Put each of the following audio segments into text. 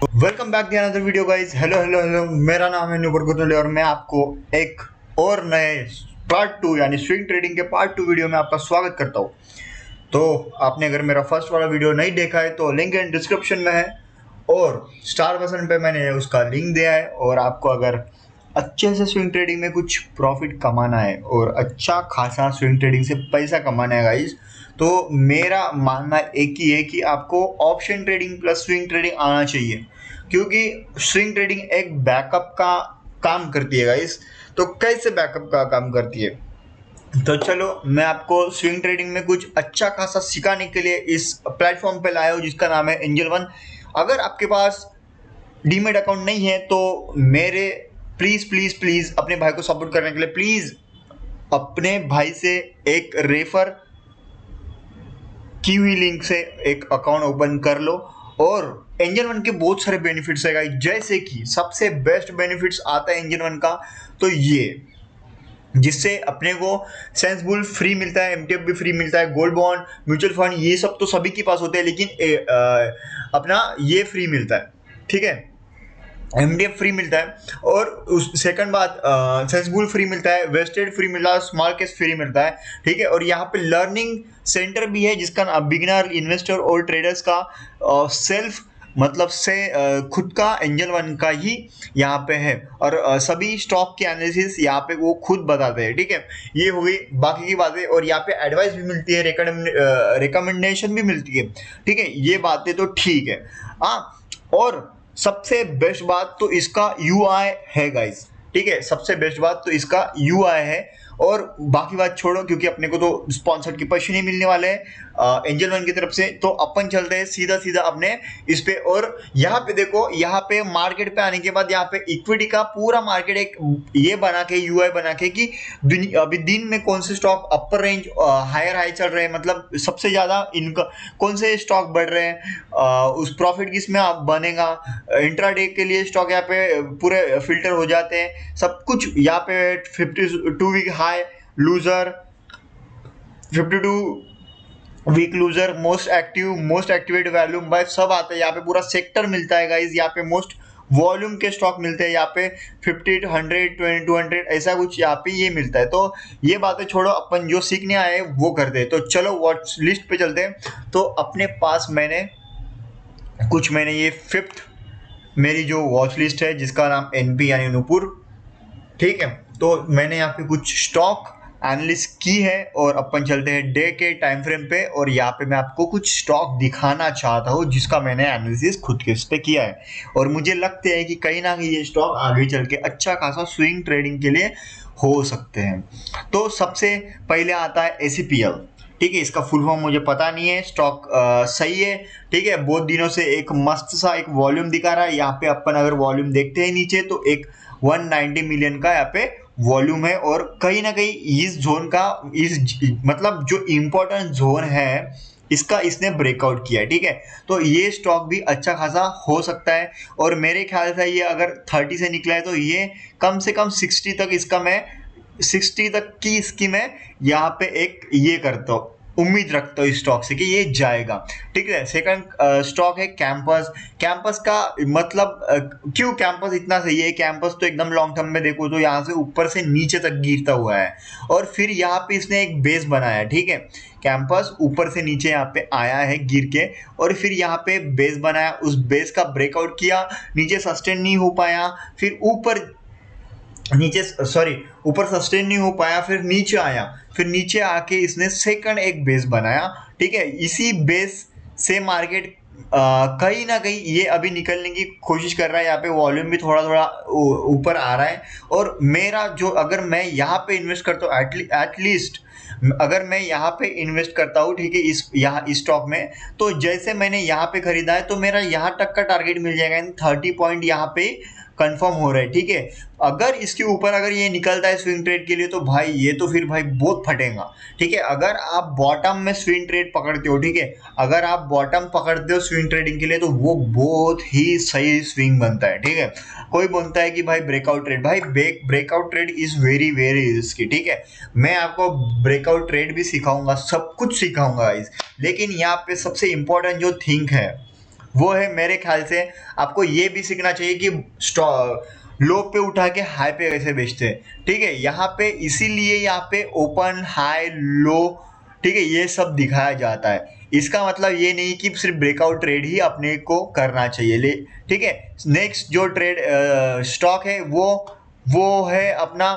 Welcome back to another video guys. Hello hello hello, मेरा नाम है नुपुर कुतुले और मैं आपको एक और नए पार्ट टू यानी स्विंग ट्रेडिंग के पार्ट टू वीडियो में आपका स्वागत करता हूँ। तो आपने अगर मेरा फर्स्ट वाला वीडियो नहीं देखा है तो लिंक इन डिस्क्रिप्शन में है और स्टार बटन पे मैंने उसका लिंक दिया है। और आपको अगर अच्छे से स्विंग ट्रेडिंग में कुछ प्रॉफिट कमाना है और अच्छा खासा स्विंग ट्रेडिंग से पैसा कमाना है गाइस, तो मेरा मानना एक ही है कि आपको option trading plus swing trading आना चाहिए, क्योंकि स्विंग ट्रेडिंग एक बैकअप का काम करती है गाइस। तो कैसे बैकअप का काम करती है, तो चलो मैं आपको स्विंग ट्रेडिंग में कुछ अच्छा खासा सिखाने के लिए इस प्लेटफॉर्म पे लाया हूँ जिसका नाम है एंजल वन। अगर आपके पास डीमेट अकाउंट नहीं है तो मेरे प्लीज प्लीज प्लीज अपने भाई को सपोर्ट करने के लिए प्लीज अपने भाई से एक रेफर की हुई लिंक से एक अकाउंट ओपन कर लो। और एंजल वन के बहुत सारे बेनिफिट्स है गाइस, जैसे कि सबसे बेस्ट बेनिफिट्स आता है एंजल वन का, तो ये जिससे अपने को सेंसबुल फ्री मिलता है, एमटीएफ भी फ्री मिलता है, गोल्ड बॉन्ड, म्यूचुअल फंड, ये सब तो सभी के पास होते हैं, लेकिन अपना ये फ्री मिलता है, ठीक है। एमडीएफ फ्री मिलता है और उस सेकंड बात सेंसबुल फ्री मिलता है, वेस्टेड फ्री मिलता है, स्मॉल केस फ्री मिलता है, ठीक है। और यहाँ पे लर्निंग सेंटर भी है जिसका बिगिनर, इन्वेस्टर और ट्रेडर्स का सेल्फ मतलब से खुद का एंजल वन का ही यहाँ पे है। और सभी स्टॉक के एनालिसिस यहाँ पे वो खुद बताते हैं, ठीक है। ये हो गई बाकी की बातें, और यहाँ पे एडवाइस भी मिलती है, रिकमेंडेशन भी मिलती है, ठीक है। ये बातें तो ठीक है, हाँ। और सबसे बेस्ट बात तो इसका यूआई है गाइस, ठीक है। सबसे बेस्ट बात तो इसका यूआई है, और बाकी बात छोड़ो क्योंकि अपने को तो स्पॉन्सर्ड के पैसे नहीं मिलने वाले हैं एंजल वन की तरफ से। तो अपन चलते हैं सीधा सीधा अपने इस पे। और यहाँ पे देखो, यहाँ पे मार्केट पे आने के बाद यहाँ पे इक्विटी का पूरा मार्केट एक ये बना के, यूआई बना के कि अभी दिन में कौन से stock upper range higher high चल रहे हैं, मतलब सबसे ज्यादा इनका कौन से स्टॉक बढ़ रहे हैं, उस प्रॉफिट किस में बनेगा, इंट्राडे के लिए स्टॉक यहाँ पे पूरे फिल्टर हो जाते हैं, सब कुछ यहाँ पे 52 week high loser, 52 week loser, most activate volume by सब आता है। यहाँ पे पूरा सेक्टर मिलता है गाइज, यहाँ पे मोस्ट वॉल्यूम के स्टॉक मिलते हैं, यहाँ पे 50, 100, 200 ऐसा कुछ यहाँ पे ये मिलता है। तो ये बातें छोड़ो, अपन जो सीखने आए हैं वो करते हैं। तो चलो वॉच लिस्ट पे चलते हैं। तो अपने पास मैंने ये फिफ्थ मेरी जो वॉच लिस्ट है जिसका नाम एनपी यानी नूपुर, ठीक है। तो मैंने यहाँ पे कुछ स्टॉक एनालिस की है और अपन चलते हैं डे के टाइम फ्रेम पे। और यहाँ पे मैं आपको कुछ स्टॉक दिखाना चाहता हूँ जिसका मैंने एनालिसिस खुद के इस पे किया है, और मुझे लगता है कि कहीं ना कहीं ये स्टॉक आगे चल के अच्छा खासा स्विंग ट्रेडिंग के लिए हो सकते हैं। तो सबसे पहले आता है एसीपीएल, ठीक है। इसका फुल फॉर्म मुझे पता नहीं है, स्टॉक सही है, ठीक है। बहुत दिनों से एक मस्त सा एक वॉल्यूम दिखा रहा है। यहाँ पे अपन अगर वॉल्यूम देखते हैं नीचे तो एक 190 मिलियन का यहाँ पे वॉल्यूम है, और कहीं ना कहीं इस जोन का, इस मतलब जो इम्पोर्टेंट जोन है इसका इसने ब्रेकआउट किया है, ठीक है। तो ये स्टॉक भी अच्छा खासा हो सकता है, और मेरे ख्याल से ये अगर 30 से निकला है तो ये कम से कम 60 तक इसका मैं 60 तक की इसकी मैं यहाँ पे एक ये करता हूँ, उम्मीद रखता हूँ इस स्टॉक से कि ये जाएगा, ठीक है। सेकंड स्टॉक है कैंपस। कैंपस का मतलब क्यों कैंपस इतना सही है, कैंपस तो एकदम लॉन्ग टर्म में देखो तो यहाँ से ऊपर से नीचे तक गिरता हुआ है, और फिर यहाँ पे इसने एक बेस बनाया, ठीक है। कैंपस ऊपर से नीचे यहाँ पे आया है गिर के, और फिर यहाँ पे बेस बनाया, उस बेस का ब्रेकआउट किया, नीचे सस्टेन नहीं हो पाया, फिर ऊपर सस्टेन नहीं हो पाया, फिर नीचे आया, फिर नीचे आके इसने सेकंड एक बेस बनाया, ठीक है। इसी बेस से मार्केट कहीं ना कहीं ये अभी निकलने की कोशिश कर रहा है। यहाँ पे वॉल्यूम भी थोड़ा थोड़ा ऊपर आ रहा है, और मेरा जो अगर मैं यहाँ पे इन्वेस्ट करता हूँ एटलीस्ट अगर मैं यहाँ पे इन्वेस्ट करता हूँ, ठीक है, इस स्टॉक में, तो जैसे मैंने यहाँ पे खरीदा है तो मेरा यहाँ तक का टारगेट मिल जाएगा, 30 पॉइंट यहाँ पे कंफर्म हो रहा है, ठीक है। अगर इसके ऊपर अगर ये निकलता है स्विंग ट्रेड के लिए तो भाई ये तो फिर भाई बहुत फटेगा, ठीक है। अगर आप बॉटम में स्विंग ट्रेड पकड़ते हो, ठीक है, अगर आप बॉटम पकड़ते हो स्विंग ट्रेडिंग के लिए तो वो बहुत ही सही स्विंग बनता है, ठीक है। कोई बोलता है कि भाई ब्रेकआउट ट्रेड, भाई breakout trade is very very risky, ठीक है। मैं आपको ब्रेकआउट ट्रेड भी सिखाऊंगा, सब कुछ सिखाऊंगा गाइस, लेकिन यहाँ पे सबसे इंपॉर्टेंट जो थिंग है वो है मेरे ख्याल से आपको ये भी सीखना चाहिए कि लो पे उठा के हाई पे कैसे बेचते हैं। ठीक है, यहाँ पे इसीलिए यहाँ पे ओपन हाई लो, ठीक है, ये सब दिखाया जाता है। इसका मतलब ये नहीं कि सिर्फ ब्रेकआउट ट्रेड ही अपने को करना चाहिए ले। ठीक है, नेक्स्ट जो ट्रेड स्टॉक है वो है अपना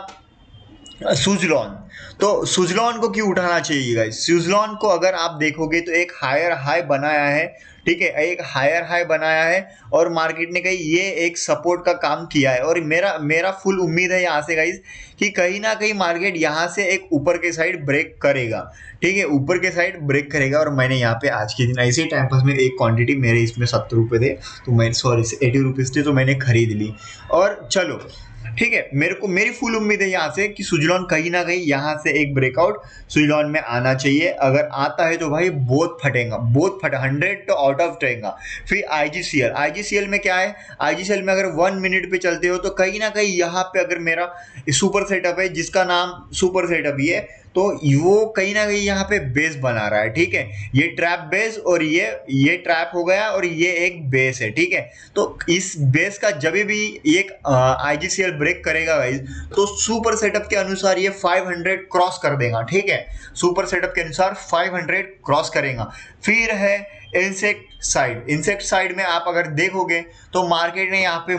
सुजलॉन। तो सुजलॉन को क्यों उठाना चाहिए गाइस? सुजलॉन को अगर आप देखोगे तो एक हायर हाई बनाया है, ठीक है, एक हायर हाई बनाया है और मार्केट ने कहीं ये एक सपोर्ट का काम किया है। और मेरा मेरा फुल उम्मीद है यहाँ से गाइस कि कहीं ना कहीं मार्केट यहाँ से एक ऊपर के साइड ब्रेक करेगा। ठीक है, ऊपर के साइड ब्रेक करेगा। और मैंने यहाँ पे आज के दिन ऐसे ही टाइम पास में एक क्वांटिटी मेरे इसमें 70 रुपये थे, तो मैं सॉरी 80 रुपीज़ थे, तो मैंने खरीद ली। और चलो ठीक है, मेरी फुल उम्मीद है यहाँ से कि सुजलॉन कहीं ना कहीं यहाँ से एक ब्रेकआउट सुजलॉन में आना चाहिए। अगर आता है तो भाई बहुत फटेगा, बहुत फटा, 100 तो आउट ऑफ रहेगा। फिर आईजीसीएल में क्या है, आईजीसीएल में अगर 1 मिनट पे चलते हो तो कहीं ना कहीं यहाँ पे अगर मेरा सुपर सेटअप है जिसका नाम सुपर सेटअप ही है, तो वो कहीं ना कहीं यहाँ पे बेस बना रहा है। ठीक है, ये ट्रैप बेस और ये ट्रैप हो गया और ये एक बेस है। ठीक है, तो इस बेस का जब भी एक आईजीसीएल ब्रेक करेगा गाइस, तो सुपर सेटअप के अनुसार ये 500 क्रॉस कर देगा। ठीक है, सुपर सेटअप के अनुसार 500 क्रॉस करेगा। फिर है इंसेक्ट साइड में आप अगर देखोगे तो मार्केट ने यहाँ पे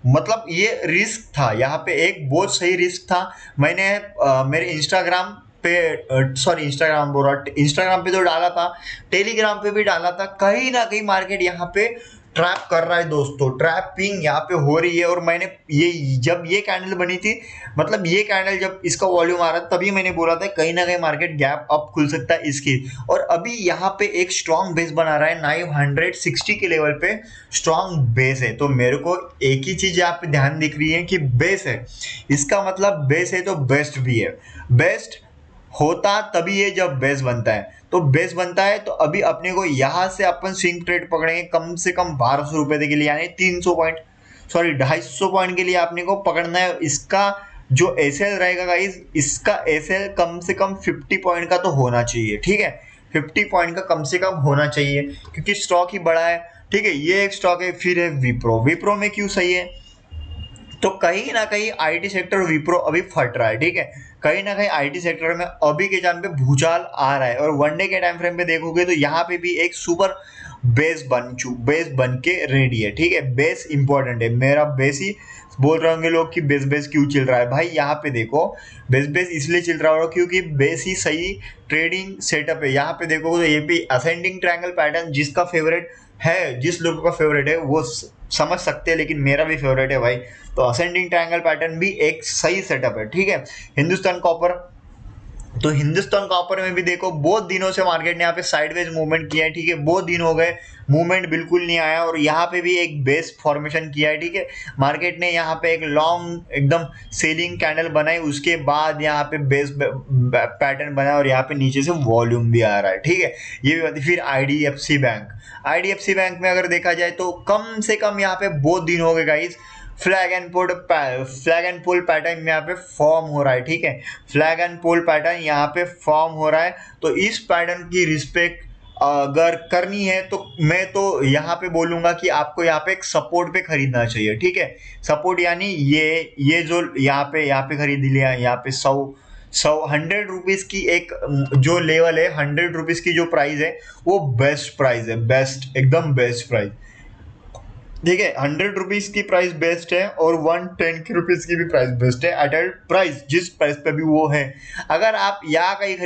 मतलब ये रिस्क था, यहाँ पे एक बहुत सही रिस्क था। मैंने मेरे इंस्टाग्राम पे तो डाला था, टेलीग्राम पे भी डाला था। कहीं ना कहीं मार्केट यहाँ पे ट्रैप कर रहा है दोस्तों, ट्रैपिंग यहाँ पे हो रही है। और मैंने जब ये कैंडल बनी थी, मतलब ये कैंडल जब इसका वॉल्यूम आ रहा था, तभी मैंने बोला था कहीं ना कहीं मार्केट गैप अप खुल सकता है इसकी। और अभी यहाँ पे एक स्ट्रॉन्ग बेस बना रहा है 960 के लेवल पे स्ट्रॉन्ग बेस है। तो मेरे को एक ही चीज यहाँ पे ध्यान दिख रही है कि बेस है, इसका मतलब बेस है तो बेस्ट भी है। बेस्ट होता तभी है जब बेस बनता है, तो बेस बनता है। तो अभी अपने को यहाँ से अपन स्विंग ट्रेड पकड़ेंगे कम से कम 1200 रुपए के लिए, यानी 250 पॉइंट के लिए अपने को पकड़ना है। इसका जो एसएल रहेगा गाइस, इसका एसएल कम से कम 50 पॉइंट का तो होना चाहिए। ठीक है, 50 पॉइंट का कम से कम होना चाहिए, क्योंकि स्टॉक ही बड़ा है। ठीक है, ये एक स्टॉक है। फिर है विप्रो में क्यों सही है, तो कहीं ना कहीं आईटी सेक्टर विप्रो अभी फट रहा है। ठीक है, कहीं ना कहीं आईटी सेक्टर में अभी के टाइम पे भूचाल आ रहा है। और वनडे के टाइम फ्रेम पे देखोगे तो यहाँ पे भी एक सुपर बेस बन के रेडी है। ठीक है, बेस इंपॉर्टेंट है, मेरा बेस ही बोल रहे होंगे लोग कि बेस क्यों चल रहा है। भाई यहाँ पे देखो, बेस इसलिए चल रहा होगा क्योंकि बेस ही सही ट्रेडिंग सेटअप है। यहाँ पे देखो तो ये भी असेंडिंग ट्रायंगल पैटर्न जिसका फेवरेट है, जिस लोगों का फेवरेट है वो समझ सकते हैं, लेकिन मेरा भी फेवरेट है भाई। तो असेंडिंग ट्रायंगल पैटर्न भी एक सही सेटअप है। ठीक है, हिंदुस्तान कॉपर में भी देखो बहुत दिनों से मार्केट ने यहाँ पे साइडवेज मूवमेंट किया है। ठीक है, बहुत दिन हो गए मूवमेंट बिल्कुल नहीं आया, और यहाँ पे भी एक बेस फॉर्मेशन किया है। ठीक है, मार्केट ने यहाँ पे एक लॉन्ग एकदम सेलिंग कैंडल बनाई, उसके बाद यहाँ पे बेस पैटर्न बना और यहाँ पे नीचे से वॉल्यूम भी आ रहा है। ठीक है, ये भी बात है। फिर आईडीएफसी बैंक में अगर देखा जाए तो कम से कम यहाँ पे बहुत दिन हो गए guys, flag and pole pattern यहाँ पे फॉर्म हो रहा है। ठीक है, फ्लैग एंड पोल पैटर्न यहाँ पे फॉर्म हो रहा है। तो इस पैटर्न की रिस्पेक्ट अगर करनी है तो मैं तो यहाँ पे बोलूंगा कि आपको यहाँ पे एक सपोर्ट पे खरीदना चाहिए। ठीक है, सपोर्ट यानी ये जो यहाँ पे खरीद लिया, यहाँ पे 100 रुपीज की एक जो लेवल है, 100 रुपीज की जो प्राइस है वो बेस्ट प्राइस है, बेस्ट एकदम बेस्ट प्राइस। ठीक है, 100 रुपीज की प्राइस बेस्ट है और 110 की रुपीज की भी प्राइस बेस्ट है। एडल्ट प्राइस जिस प्राइस पे भी वो है, अगर आप यहाँ कहीं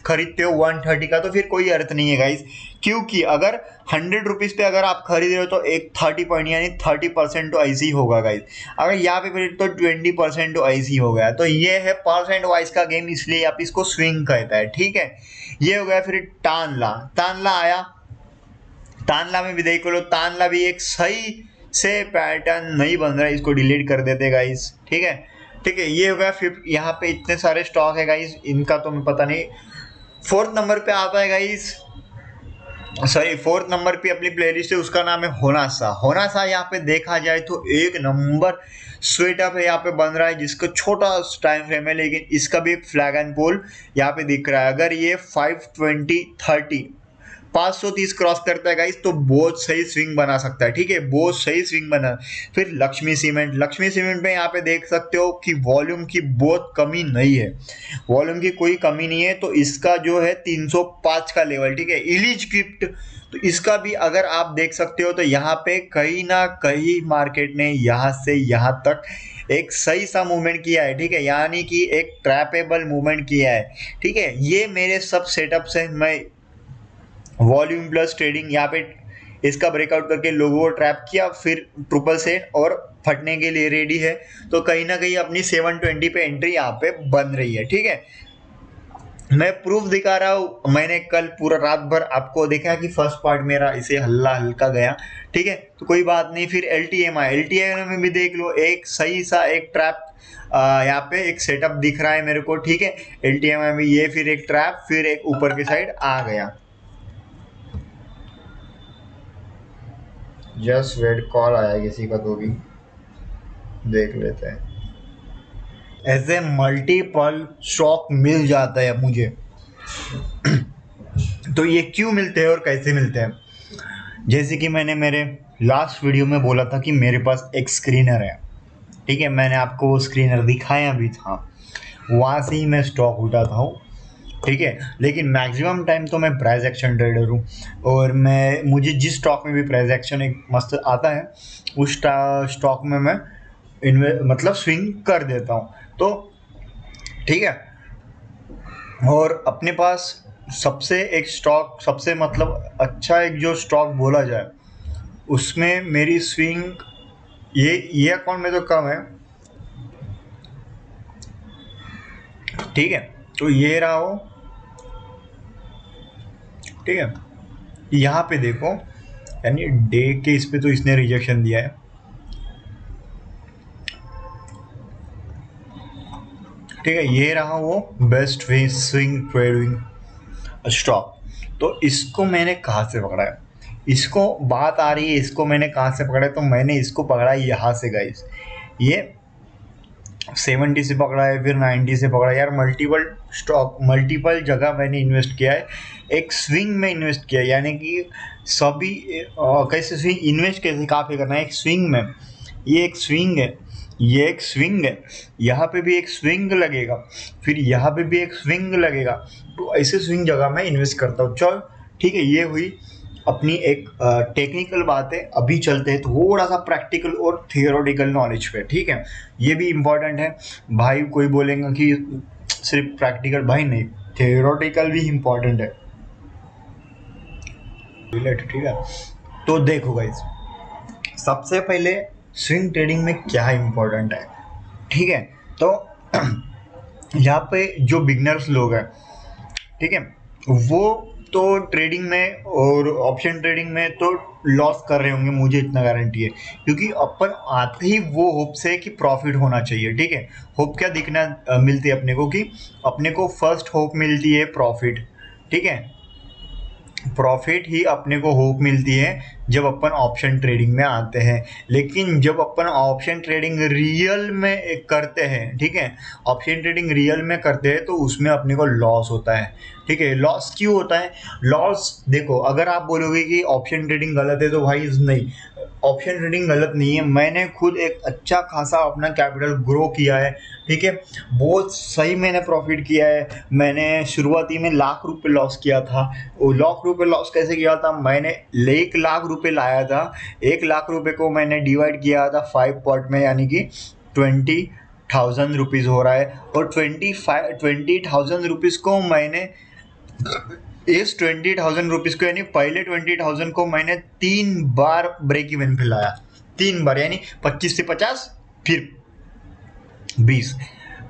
खरीदते हो 130 का तो फिर कोई अर्थ नहीं है गाइस, क्योंकि अगर 100 रुपीज पे अगर आप खरीद रहे हो तो एक 30 पॉइंट यानी 30% तो ऐसे ही होगा गाइस। अगर यहाँ पे खरीद तो 20% तो ऐसे ही हो गया। तो ये है परसेंट वाइज का गेम, इसलिए आप इसको स्विंग कहता है। ठीक है, ये हो गया। फिर तानला आया, तानला में भी देख लो, तानला भी एक सही से पैटर्न नहीं बन रहा है, इसको डिलीट कर देते गाइस। ठीक है, ये हो गया। फिर यहाँ पे इतने सारे स्टॉक है गाइस, इनका तो मैं पता नहीं। फोर्थ नंबर पे आता है गाइस, फोर्थ नंबर पे अपनी प्लेलिस्ट है, उसका नाम है होनासा। यहाँ पे देखा जाए तो एक नंबर स्वेटअप है यहाँ पे बन रहा है, जिसका छोटा टाइम फ्रेम है, लेकिन इसका भी एक फ्लैग एंड पोल यहाँ पे दिख रहा है। अगर ये 520-30 530 क्रॉस करता है गाइस तो बहुत सही स्विंग बना सकता है, ठीक है, बहुत सही स्विंग बना। फिर लक्ष्मी सीमेंट में यहाँ पे देख सकते हो कि वॉल्यूम की बहुत कमी नहीं है, वॉल्यूम की कोई कमी नहीं है। तो इसका जो है 305 का लेवल, ठीक है। इलीज क्रिप्ट, तो इसका भी अगर आप देख सकते हो तो यहाँ पे कहीं ना कहीं मार्केट ने यहाँ से यहाँ तक एक सही सा मूवमेंट किया है, ठीक है, यानी कि एक ट्रैपेबल मूवमेंट किया है, ठीक है। ये मेरे सब सेटअप से मैं वॉल्यूम प्लस ट्रेडिंग यहाँ पे इसका ब्रेकआउट करके लोगों को ट्रैप किया, फिर ट्रिपल सेट और फटने के लिए रेडी है। तो कहीं ना कहीं अपनी 720 पे एंट्री यहाँ पे बन रही है, ठीक है। मैं प्रूफ दिखा रहा हूँ, मैंने कल पूरा रात भर आपको देखा कि फर्स्ट पार्ट मेरा इसे हल्का गया, ठीक है, तो कोई बात नहीं। फिर एलटीएम में भी देख लो, एक सही सा एक ट्रैप यहाँ पे एक सेटअप दिख रहा है मेरे को, ठीक है। एलटीएम में ये फिर एक ट्रैप, फिर एक ऊपर की साइड आ गया। जस्ट वेट, कॉल आया किसी का तो भी देख लेते हैं। ऐसे मल्टीपल स्टॉक मिल जाता है मुझे तो ये क्यों मिलते हैं और कैसे मिलते हैं? जैसे कि मैंने मेरे लास्ट वीडियो में बोला था कि मेरे पास एक स्क्रीनर है, ठीक है, मैंने आपको वो स्क्रीनर दिखाया भी था, वहाँ से ही मैं स्टॉक उठाता हूँ, ठीक है। लेकिन मैक्सिमम टाइम तो मैं प्राइस एक्शन ट्रेडर हूँ, और मुझे जिस स्टॉक में भी प्राइस एक्शन एक मस्त आता है उस स्टॉक में मैं मतलब स्विंग कर देता हूँ, तो ठीक है। और अपने पास सबसे एक स्टॉक, सबसे मतलब अच्छा एक जो स्टॉक बोला जाए उसमें मेरी स्विंग ये अकाउंट में तो कम है, ठीक है। तो ये रहा हो, ठीक है। यहाँ पे देखो, यानी डे के इस पे तो इसने रिजेक्शन दिया है, ठीक है। ये रहा वो best way swing trading stock. तो इसको मैंने कहाँ से पकड़ा है, इसको बात आ रही है, इसको मैंने कहाँ से पकड़ा है, तो मैंने इसको पकड़ा है यहाँ से गाइस। ये 70 से पकड़ा है, फिर 90 से पकड़ा है यार। मल्टीपल स्टॉक, मल्टीपल जगह मैंने इन्वेस्ट किया है, एक स्विंग में इन्वेस्ट किया है, यानी कि सभी कैसे स्विंग इन्वेस्ट कैसे कहाँ पे करना है, एक स्विंग में। ये एक स्विंग है, ये एक स्विंग है, यहाँ पे भी एक स्विंग लगेगा, फिर यहाँ पे भी एक स्विंग लगेगा। तो ऐसे स्विंग जगह मैं इन्वेस्ट करता हूँ। चल ठीक है, ये हुई अपनी एक टेक्निकल बात है। अभी चलते हैं थोड़ा सा प्रैक्टिकल और थियोरेटिकल नॉलेज पे, ठीक है। ये भी इम्पोर्टेंट है भाई, कोई बोलेगा कि सिर्फ प्रैक्टिकल, भाई नहीं, थियोरेटिकल भी इम्पोर्टेंट है, ठीक है। तो देखो गाइस, सबसे पहले स्विंग ट्रेडिंग में क्या इम्पोर्टेंट है, ठीक है। तो यहाँ पे जो बिगनर्स लोग हैं, ठीक है, वो तो ट्रेडिंग में और ऑप्शन ट्रेडिंग में तो लॉस कर रहे होंगे, मुझे इतना गारंटी है, क्योंकि अपन आते ही वो होप से कि प्रॉफिट होना चाहिए, ठीक है। होप क्या दिखना मिलती है अपने को, कि अपने को फर्स्ट होप मिलती है प्रॉफिट, ठीक है। प्रॉफिट ही अपने को होप मिलती है जब अपन ऑप्शन ट्रेडिंग में आते हैं। लेकिन जब अपन ऑप्शन ट्रेडिंग रियल में करते हैं, ठीक है, ऑप्शन ट्रेडिंग रियल में करते हैं तो उसमें अपने को लॉस होता है, ठीक है। लॉस क्यों होता है? लॉस देखो, अगर आप बोलोगे कि ऑप्शन ट्रेडिंग गलत है, तो भाई नहीं, ऑप्शन ट्रेडिंग गलत नहीं है। मैंने खुद एक अच्छा खासा अपना कैपिटल ग्रो किया है, ठीक है, बहुत सही मैंने प्रॉफिट किया है। मैंने शुरुआती में ₹1,00,000 लॉस किया था। वो ₹1,00,000 लॉस कैसे किया था? मैंने ₹1,00,000 लाया था, ₹1,00,000 को मैंने डिवाइड किया था 5 पार्ट में, यानी कि 20,000 रुपीज़ हो रहा है। और 20,000 रुपीज़ को मैंने इस 20,000 रुपीज़ को, यानी पहले 20,000 को मैंने 3 बार ब्रेक इवन पे लाया, 3 बार, यानी 25 से 50 फिर 20,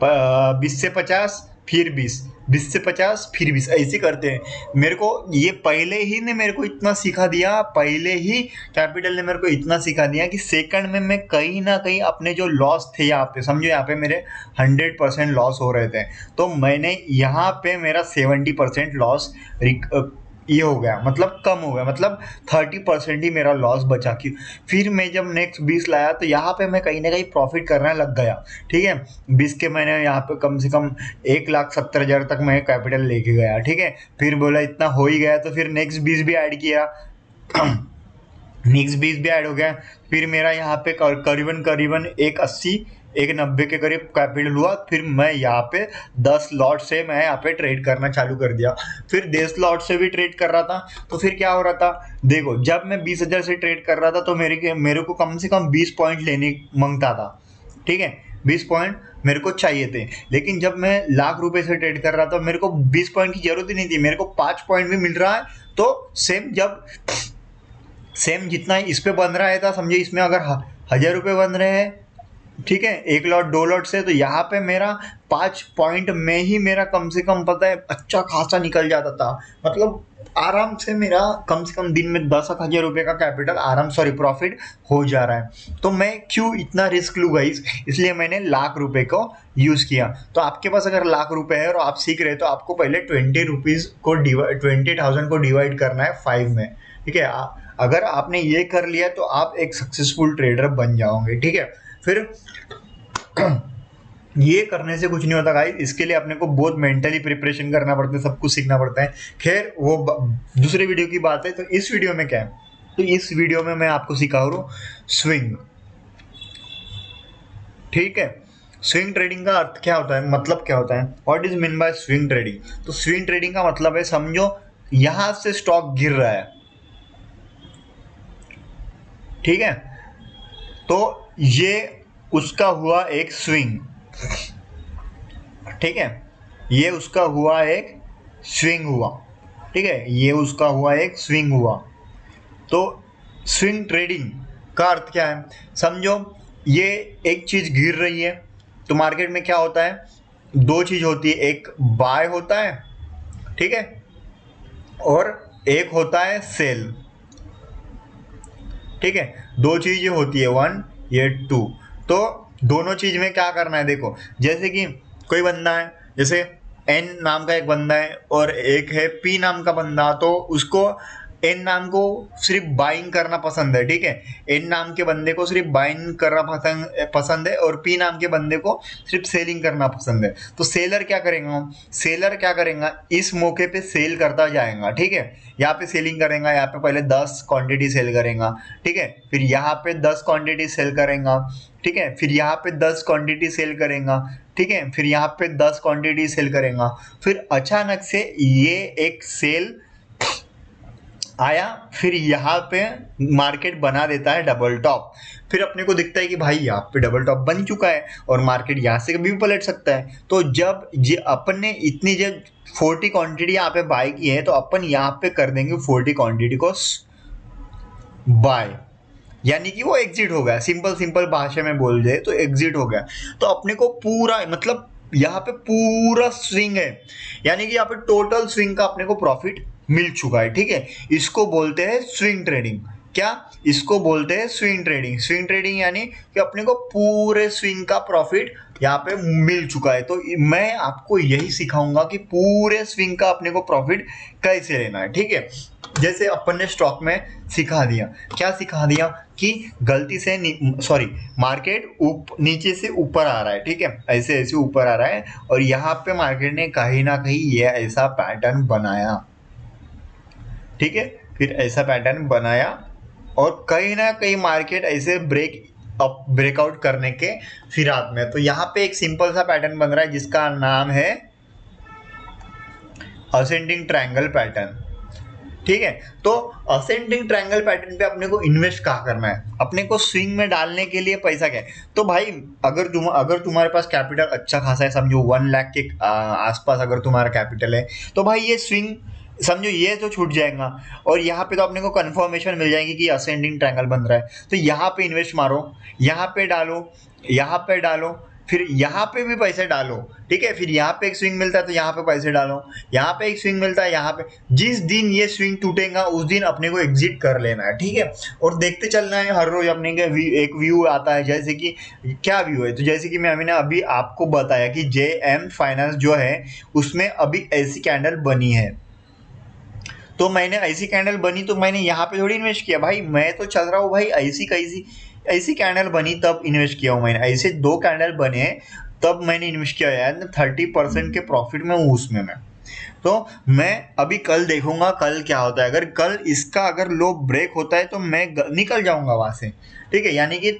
20 से 50 फिर 20, 20 से 50 फिर 20, ऐसे करते हैं। मेरे को ये पहले ही ने मेरे को इतना सिखा दिया, पहले ही कैपिटल ने मेरे को इतना सिखा दिया कि सेकंड में मैं कहीं ना कहीं अपने जो लॉस थे, यहाँ पे समझो, यहाँ पे मेरे 100% लॉस हो रहे थे, तो मैंने यहाँ पे मेरा 70% लॉस ये हो गया, मतलब कम हो गया, मतलब 30% ही मेरा लॉस बचा। कि फिर मैं जब नेक्स्ट 20 लाया तो यहाँ पे मैं कहीं ना कहीं प्रॉफिट करने लग गया। ठीक है, 20 के मैंने यहाँ पे कम से कम 1,70,000 तक मैं कैपिटल लेके गया। ठीक है, फिर बोला इतना हो ही गया तो फिर नेक्स्ट 20 भी ऐड किया। नेक्स्ट 20 भी ऐड हो गया। फिर मेरा यहाँ पे करीबन करीबन 180 190 के करीब कैपिटल हुआ। फिर मैं यहाँ पे 10 लॉट से मैं यहाँ पे ट्रेड करना चालू कर दिया। फिर 10 लॉट से भी ट्रेड कर रहा था। तो फिर क्या हो रहा था, देखो जब मैं 20,000 से ट्रेड कर रहा था तो मेरे को कम से कम 20 पॉइंट लेने मांगता था। ठीक है, 20 पॉइंट मेरे को चाहिए थे। लेकिन जब मैं ₹1,00,000 से ट्रेड कर रहा था मेरे को 20 पॉइंट की जरूरत ही नहीं थी, मेरे को 5 पॉइंट भी मिल रहा है। तो सेम जितना इस पे बन रहा है था, समझे इसमें अगर ₹1,000 बन रहे हैं, ठीक है, 1 लॉट 2 लॉट से, तो यहाँ पे मेरा 5 पॉइंट में ही मेरा कम से कम पता है अच्छा खासा निकल जाता था। मतलब आराम से मेरा कम से कम दिन में 10,000 रुपये का कैपिटल प्रॉफिट हो जा रहा है। तो मैं क्यों इतना रिस्क लूँ गाइस, इसलिए मैंने ₹1,00,000 को यूज़ किया। तो आपके पास अगर ₹1,00,000 है और आप सीख रहे हैं तो आपको पहले 20,000 को डिवाइड करना है 5 में। ठीक है, अगर आपने ये कर लिया तो आप एक सक्सेसफुल ट्रेडर बन जाओगे। ठीक है, फिर ये करने से कुछ नहीं होता गाइस, इसके लिए अपने को बहुत मेंटली प्रिपरेशन करना पड़ता है, सब कुछ सीखना पड़ता है। खैर वो दूसरे वीडियो की बात है। तो इस वीडियो में क्या है, तो इस वीडियो में मैं आपको सिखा रहा हूँ स्विंग। ठीक है, स्विंग ट्रेडिंग का अर्थ क्या होता है, मतलब क्या होता है, what is mean by swing trading. तो स्विंग ट्रेडिंग का मतलब है, समझो यहां से स्टॉक गिर रहा है। ठीक है, तो ये उसका हुआ एक स्विंग। ठीक है, ये उसका हुआ एक स्विंग हुआ। ठीक है, ये उसका हुआ एक स्विंग हुआ। तो स्विंग ट्रेडिंग का अर्थ क्या है, समझो ये एक चीज गिर रही है। तो मार्केट में क्या होता है, दो चीज होती है, एक बाय होता है, ठीक है, और एक होता है सेल। ठीक है, दो चीजें होती है, 1 ये 2। तो दोनों चीज में क्या करना है, देखो जैसे कि कोई बंदा है, जैसे एन नाम का एक बंदा है और एक है पी नाम का बंदा। तो उसको एन नाम को सिर्फ बाइंग करना पसंद है। ठीक है, एन नाम के बंदे को सिर्फ बाइंग करना पसंद है और पी नाम के बंदे को सिर्फ सेलिंग करना पसंद है। तो सेलर क्या करेगा, इस मौके पे सेल करता जाएगा। ठीक है, यहाँ पे सेलिंग करेगा, यहाँ पे पहले 10 क्वांटिटी सेल करेगा। ठीक है, फिर यहाँ पे 10 क्वांटिटी सेल करेगा। ठीक है, फिर यहाँ पे 10 क्वांटिटी सेल करेगा। ठीक है, फिर यहाँ पे 10 क्वांटिटी सेल करेगा। फिर अचानक से ये एक सेल आया, फिर यहाँ पे मार्केट बना देता है डबल टॉप। फिर अपने को दिखता है कि भाई यहाँ पे डबल टॉप बन चुका है और मार्केट यहाँ से कभी भी पलट सकता है। तो जब ये अपन ने इतनी जब 40 क्वांटिटी यहाँ पे बाय की है तो अपन यहाँ पे कर देंगे 40 क्वांटिटी को बाय, यानी कि वो एग्जिट हो गया। सिंपल भाषा में बोल दे तो एग्जिट हो गया। तो अपने को पूरा मतलब यहाँ पे पूरा स्विंग है, यानी कि यहाँ पे टोटल स्विंग का अपने को प्रॉफिट मिल चुका है। ठीक है, इसको बोलते हैं स्विंग ट्रेडिंग। क्या, इसको बोलते हैं स्विंग ट्रेडिंग यानी कि अपने को पूरे स्विंग का प्रॉफिट यहाँ पे मिल चुका है। तो मैं आपको यही सिखाऊंगा कि पूरे स्विंग का अपने को प्रॉफिट कैसे लेना है। ठीक है, जैसे अपन ने स्टॉक में सिखा दिया, क्या सिखा दिया कि गलती से मार्केट नीचे से ऊपर आ रहा है। ठीक है, ऐसे ऐसे ऊपर आ रहा है और यहाँ पे मार्केट ने कहीं ना कहीं ये ऐसा पैटर्न बनाया। ठीक है, फिर ऐसा पैटर्न बनाया और कहीं ना कहीं मार्केट ऐसे ब्रेकआउट करने के फिराक में। तो यहाँ पे एक सिंपल सा पैटर्न बन रहा है जिसका नाम है असेंडिंग ट्रायंगल पैटर्न। ठीक है, तो असेंडिंग ट्रायंगल पैटर्न पे अपने को इन्वेस्ट कहाँ करना है, अपने को स्विंग में डालने के लिए पैसा क्या है। तो भाई अगर तुम्हारे पास कैपिटल अच्छा खासा है, समझो 1 लाख के आसपास अगर तुम्हारा कैपिटल है, तो भाई ये स्विंग समझो ये तो छूट जाएगा और यहाँ पे तो अपने को कंफर्मेशन मिल जाएगी कि असेंडिंग ट्रायंगल बन रहा है। तो यहाँ पे इन्वेस्ट मारो, यहाँ पे डालो, फिर यहाँ पे भी पैसे डालो। ठीक है, फिर यहाँ पे एक स्विंग मिलता है तो यहाँ पे पैसे डालो, यहाँ पे एक स्विंग मिलता है, यहाँ पे जिस दिन ये स्विंग टूटेगा उस दिन अपने को एग्जिट कर लेना है। ठीक है, और देखते चलना है, हर रोज अपने के एक व्यू आता है। जैसे कि क्या व्यू है, तो जैसे कि मैंने अभी आपको बताया कि JM फाइनेंस जो है उसमें अभी ऐसी कैंडल बनी है। तो मैंने ऐसी कैंडल बनी तो मैंने यहाँ पे थोड़ी इन्वेस्ट किया भाई, मैं तो चल रहा हूँ भाई ऐसी कैसी ऐसी कैंडल बनी तब इन्वेस्ट किया हूँ मैंने, ऐसे 2 कैंडल बने तब मैंने इन्वेस्ट किया यार, 30% के प्रॉफिट में हूँ उसमें मैं। तो मैं अभी कल देखूंगा कल क्या होता है, अगर कल इसका अगर लो ब्रेक होता है तो मैं निकल जाऊंगा वहां से, ठीक है, यानी कि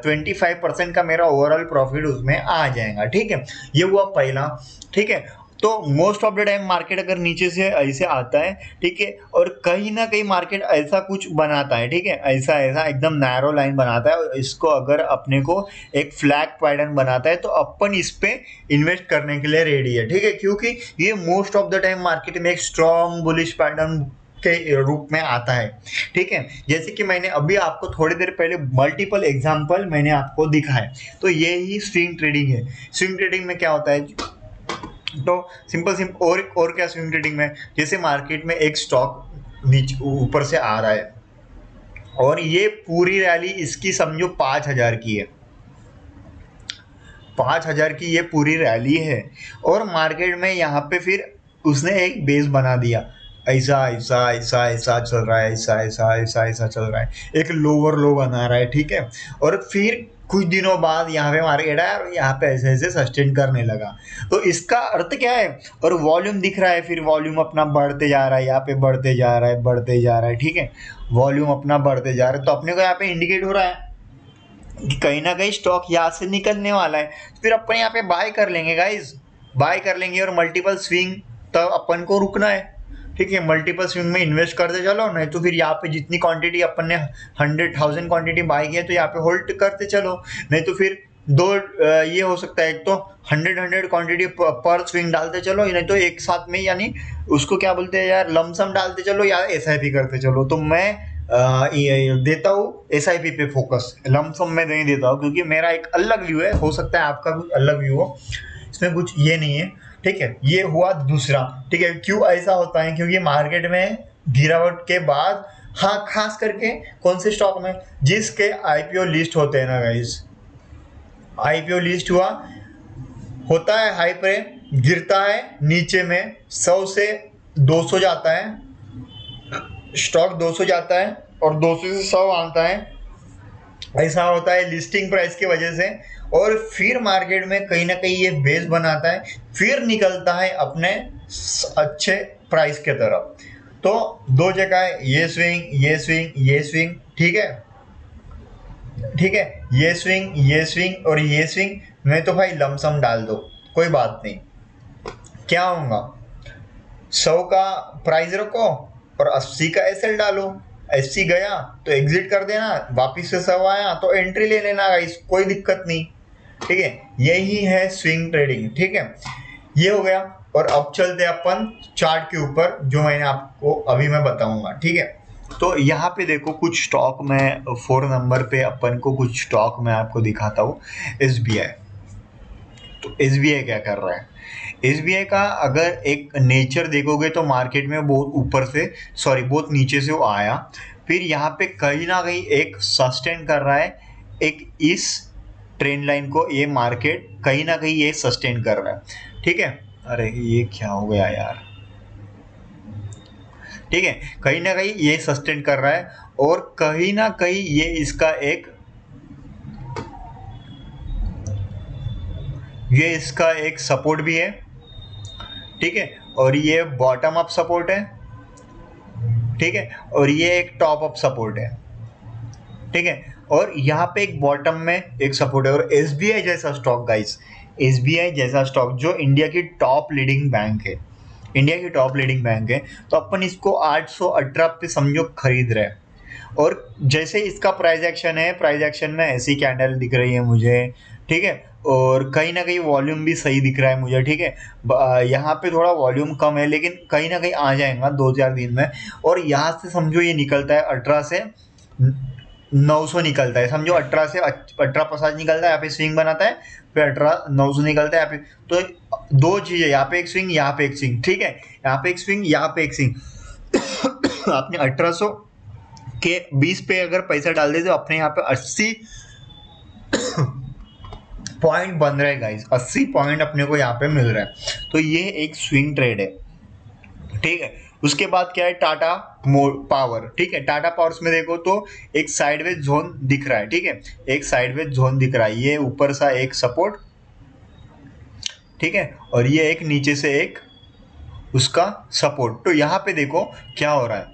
25% का मेरा ओवरऑल प्रॉफिट उसमें आ जाएगा, ठीक है। ये हुआ पहला, ठीक है। तो most of the time market अगर नीचे से ऐसे आता है, ठीक है, और कहीं ना कहीं मार्केट ऐसा कुछ बनाता है, ठीक है, ऐसा ऐसा एकदम नैरो लाइन बनाता है, और इसको अगर अपने को एक फ्लैग पैटर्न बनाता है तो अपन इस पे इन्वेस्ट करने के लिए रेडी है, ठीक है, क्योंकि ये most of the time market में एक स्ट्रॉन्ग बुलिश पैटर्न के रूप में आता है, ठीक है। जैसे कि मैंने अभी आपको थोड़ी देर पहले मल्टीपल एग्जांपल मैंने आपको दिखाए, तो ये ही स्विंग ट्रेडिंग है। स्विंग ट्रेडिंग में क्या होता है, तो सिंपल और क्या स्विंग ट्रेडिंग में, जैसे मार्केट में एक स्टॉक नीचे ऊपर से आ रहा है और ये पूरी रैली इसकी समझो 5,000 की है, 5,000 की ये पूरी रैली है, और मार्केट में यहाँ पे फिर उसने एक बेस बना दिया, ऐसा ऐसा ऐसा ऐसा चल रहा है, ऐसा ऐसा ऐसा ऐसा चल रहा है, एक लोअर लो बना रहा है, ठीक है, और फिर कुछ दिनों बाद यहाँ पे मार्केट आया और यहाँ पे ऐसे ऐसे सस्टेन करने लगा। तो इसका अर्थ क्या है, और वॉल्यूम दिख रहा है, फिर वॉल्यूम अपना बढ़ते जा रहा है, यहाँ पे बढ़ते जा रहा है, बढ़ते जा रहा है, ठीक है, वॉल्यूम अपना बढ़ते जा रहा है, तो अपने को यहाँ पे इंडिकेट हो रहा है कि कहीं ना कहीं स्टॉक यहाँ से निकलने वाला है, फिर अपन यहाँ पे बाय कर लेंगे गाइज, बाय कर लेंगे, और मल्टीपल स्विंग तब अपन को रुकना है, ठीक है, मल्टीपल स्विंग में इन्वेस्ट करते चलो, नहीं तो फिर यहाँ पे जितनी क्वांटिटी अपन ने 100,000 क्वांटिटी बाय किया तो यहाँ पे होल्ड करते चलो, नहीं तो फिर ये हो सकता है, एक तो 100 क्वांटिटी पर स्विंग डालते चलो, नहीं तो एक साथ में, यानी उसको क्या बोलते हैं यार, लमसम डालते चलो या SIP करते चलो। तो मैं ये देता हूँ SIP पे फोकस, लमसम में नहीं देता हूँ, क्योंकि मेरा एक अलग व्यू है, हो सकता है आपका कुछ अलग व्यू हो, इसमें कुछ ये नहीं है, ठीक है। ये हुआ दूसरा, ठीक है, क्यों ऐसा होता है, क्योंकि मार्केट में गिरावट के बाद, हाँ, खास करके कौन से स्टॉक में, जिसके IPO लिस्ट होते हैं ना गाइस, IPO लिस्ट होता है हाई पे, गिरता है नीचे में 100 से 200 जाता है, स्टॉक 200 जाता है और 200 से 100 आता है, ऐसा होता है लिस्टिंग प्राइस की वजह से, और फिर मार्केट में कहीं ना कहीं ये बेस बनाता है, फिर निकलता है अपने अच्छे प्राइस के तरफ। तो 2 जगह है, ये स्विंग ये स्विंग ये स्विंग, ठीक है, ठीक है, ये स्विंग ये स्विंग और ये स्विंग में तो भाई लमसम डाल दो, कोई बात नहीं, क्या होगा, 100 का प्राइस रखो और 80 का SL डालो, 80 गया तो एग्जिट कर देना, वापिस से 100 आया तो एंट्री ले लेना गाइस, कोई दिक्कत नहीं, ठीक है, यही है स्विंग ट्रेडिंग, ठीक है, ये हो गया। और अब चलते अपन चार्ट के ऊपर, जो मैंने आपको अभी मैं बताऊंगा, ठीक है। तो यहाँ पे देखो कुछ स्टॉक में 4 नंबर पे अपन को कुछ स्टॉक मैं आपको दिखाता हूँ, SBI। तो SBI क्या कर रहा है, SBI का अगर एक नेचर देखोगे तो मार्केट में बहुत ऊपर से, सॉरी बहुत नीचे से वो आया, फिर यहाँ पे कहीं ना कहीं एक सस्टेन कर रहा है, एक इस ट्रेंड लाइन को ये मार्केट कहीं ना कहीं ये सस्टेन कर रहा है, ठीक है। अरे ये क्या हो गया यार, ठीक है, कहीं ना कहीं ये सस्टेन कर रहा है, और कहीं ना कहीं ये इसका एक सपोर्ट भी है, ठीक है, और ये बॉटम अप सपोर्ट है, ठीक है, और ये एक टॉप अप सपोर्ट है, ठीक है, और यहाँ पे एक बॉटम में एक सपोर्ट है। और SBI जैसा स्टॉक गाइस, SBI जैसा स्टॉक जो इंडिया की टॉप लीडिंग बैंक है, इंडिया की टॉप लीडिंग बैंक है, तो अपन इसको 818 पे समझो खरीद रहे हैं, और जैसे इसका प्राइस एक्शन है, प्राइस एक्शन में ऐसी कैंडल दिख रही है मुझे, ठीक है, और कहीं ना कहीं वॉल्यूम भी सही दिख रहा है मुझे, ठीक है, यहाँ पे थोड़ा वॉल्यूम कम है लेकिन कहीं ना कहीं आ जाएगा 2-4 दिन में, और यहाँ से समझो ये निकलता है 18 से 900 निकलता है, समझो 18 से 18% निकलता है, यहाँ पे स्विंग बनाता है, फिर 18-900 निकलता है यहाँ पे, तो 2 चीज़ें, यहाँ पे एक स्विंग, यहाँ पे एक स्विंग, ठीक है, यहाँ पे एक स्विंग, यहाँ पे एक स्विंग। आपने 1800 के 20 पे अगर पैसा डाल दे तो अपने यहाँ पे 80 पॉइंट बन रहे हैं गाइस, 80 पॉइंट अपने को यहाँ पे मिल रहा है, तो ये एक स्विंग ट्रेड है, ठीक है। उसके बाद क्या है, टाटा पावर। ठीक है, टाटा पावर्स में देखो तो एक साइडवेज जोन दिख रहा है। ठीक है, एक साइडवेज जोन दिख रहा है, ये ऊपर सा एक सपोर्ट, ठीक है, और ये एक नीचे से एक उसका सपोर्ट। तो यहाँ पे देखो क्या हो रहा है,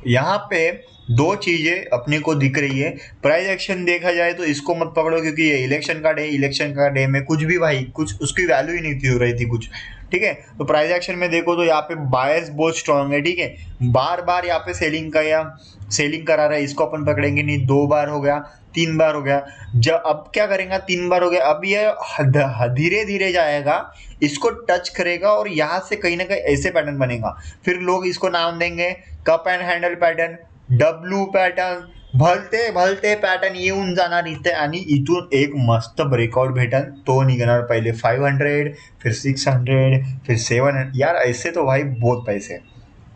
यहाँ पे दो चीजें अपने को दिख रही है। प्राइस एक्शन देखा जाए तो इसको मत पकड़ो, क्योंकि ये इलेक्शन का डे, इलेक्शन का डे में कुछ भी भाई कुछ उसकी वैल्यू ही नहीं थी हो रही थी कुछ। ठीक है, तो प्राइस एक्शन में देखो तो यहाँ पे बायर्स बहुत स्ट्रांग है। ठीक है, बार बार यहाँ पे सेलिंग का या सेलिंग करा रहा है, इसको अपन पकड़ेंगे नहीं। 2 बार हो गया, 3 बार हो गया, जब अब क्या करेगा, 3 बार हो गया, अब ये धीरे धीरे जाएगा, इसको टच करेगा और यहाँ से कहीं ना कहीं ऐसे पैटर्न बनेगा। फिर लोग इसको नाम देंगे cup and handle pattern, W pattern, भलते भलते पॅटर्न येऊन जाणार इथे आणि इथून एक मस्त ब्रेकआउट भेटन, तो निघणार पहले 500, फिर 600, फिर 700। यार ऐसे तो भाई बहुत पैसे हैं।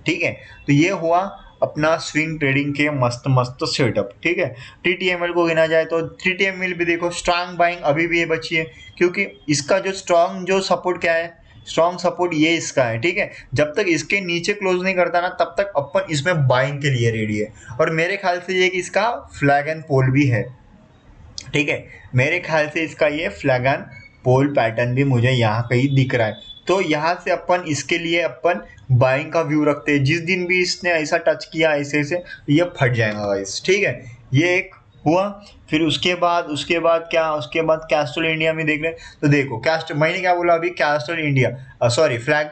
ठीक है, तो ये हुआ अपना स्विंग ट्रेडिंग के मस्त मस्त सेटअप। ठीक है, टीटीएमएल को गिना जाए तो टीटीएमएल भी देखो स्ट्रांग बाइंग अभी भी ये बची है, क्योंकि इसका जो स्ट्रांग जो सपोर्ट क्या है, स्ट्रांग सपोर्ट ये इसका है। ठीक है, जब तक इसके नीचे क्लोज नहीं करता ना तब तक अपन इसमें बाइंग के लिए रेडी है। और मेरे ख्याल से ये कि इसका फ्लैग एंड पोल भी है। ठीक है, मेरे ख्याल से इसका ये फ्लैग एंड पोल पैटर्न भी मुझे यहाँ कहीं दिख रहा है। तो यहाँ से अपन इसके लिए अपन बाइंग का व्यू रखते हैं। जिस दिन भी इसने ऐसा टच किया ऐसे ऐसे ये फट जाएगा गाइस। ठीक है, ये एक हुआ। फिर उसके बाद क्या, उसके बाद कैस्ट्रल इंडिया में देख रहे हैं तो देखो कैस्ट, मैंने क्या बोला अभी, कैस्ट्रल इंडिया सॉरी फ्लैग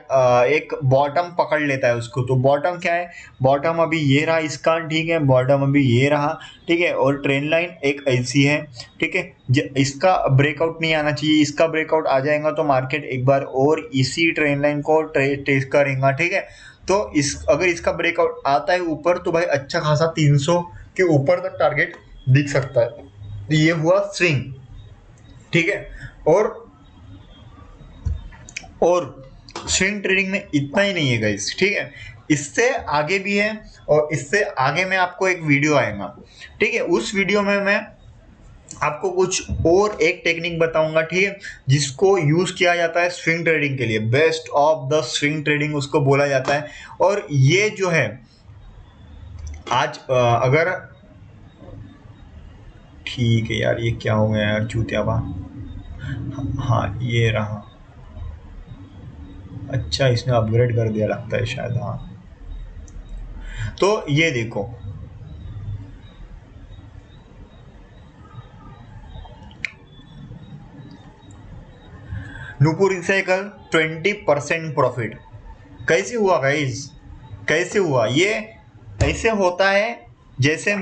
एक बॉटम पकड़ लेता है उसको। तो बॉटम क्या है, बॉटम अभी ये रहा इसका। ठीक है, बॉटम अभी ये रहा। ठीक है, और ट्रेंड लाइन एक ऐसी है। ठीक है, इसका ब्रेकआउट नहीं आना चाहिए, इसका ब्रेकआउट आ जाएगा तो मार्केट एक बार और इसी ट्रेंड लाइन को टेस्ट करेगा। ठीक है, तो अगर इसका ब्रेकआउट आता है ऊपर तो भाई अच्छा खासा 300 के ऊपर तक टारगेट दिख सकता है। तो ये हुआ स्विंग। ठीक है, और स्विंग ट्रेडिंग में इतना ही नहीं है गाइस। ठीक है, इससे आगे भी है, और इससे आगे में आपको एक वीडियो आएगा। ठीक है, उस वीडियो में मैं आपको कुछ और एक टेक्निक बताऊंगा। ठीक है, जिसको यूज किया जाता है स्विंग ट्रेडिंग के लिए, best of the swing trading उसको बोला जाता है। और ये जो है आज अगर ठीक है यार, ये क्या हो गया यार चूतियाबा। हाँ ये रहा, अच्छा इसने अपग्रेड कर दिया लगता है शायद। हाँ, तो ये देखो नूपुर रिसाइकल 20% प्रॉफिट। कैसे हुआ गाइस, कैसे हुआ ये? ऐसे होता है जैसे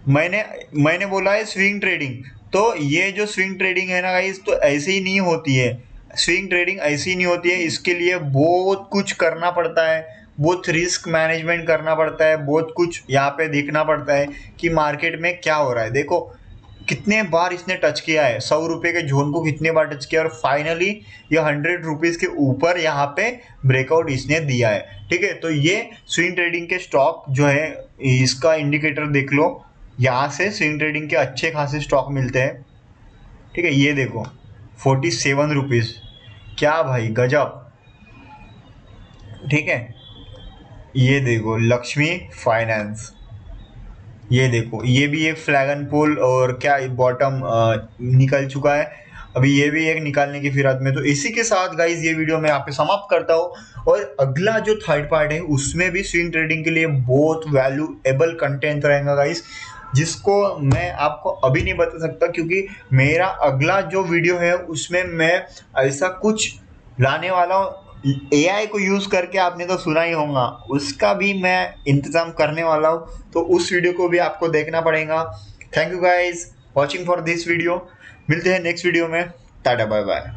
मैंने बोला है स्विंग ट्रेडिंग। तो ये जो स्विंग ट्रेडिंग है ना गाइस, तो ऐसे ही नहीं होती है। स्विंग ट्रेडिंग ऐसी नहीं होती है, इसके लिए बहुत कुछ करना पड़ता है, बहुत रिस्क मैनेजमेंट करना पड़ता है, बहुत कुछ यहाँ पे देखना पड़ता है कि मार्केट में क्या हो रहा है। देखो कितने बार इसने टच किया है, 100 रुपये के जोन को कितने बार टच किया, और फाइनली ये 100 रुपीज़ के ऊपर यहाँ पे ब्रेकआउट इसने दिया है। ठीक है, तो ये स्विंग ट्रेडिंग के स्टॉक जो है, इसका इंडिकेटर देख लो, यहाँ से स्विंग ट्रेडिंग के अच्छे खासे स्टॉक मिलते हैं। ठीक है, ये देखो 47 रुपीज़, क्या भाई गजब। ठीक है, ये देखो लक्ष्मी फाइनेंस, ये देखो ये भी एक फ्लैग एंड पोल और क्या बॉटम निकल चुका है, अभी ये भी एक निकालने की फिराद में। तो इसी के साथ गाइज ये वीडियो मैं यहाँ पे समाप्त करता हूँ। और अगला जो थर्ड पार्ट है उसमें भी स्विंग ट्रेडिंग के लिए बहुत वैल्यूएबल कंटेंट रहेगा गाइज, जिसको मैं आपको अभी नहीं बता सकता, क्योंकि मेरा अगला जो वीडियो है उसमें मैं ऐसा कुछ लाने वाला हूँ। एआई को यूज़ करके आपने तो सुना ही होगा, उसका भी मैं इंतज़ाम करने वाला हूँ, तो उस वीडियो को भी आपको देखना पड़ेगा। Thank you guys watching for this video. मिलते हैं नेक्स्ट वीडियो में, टाटा बाय बाय।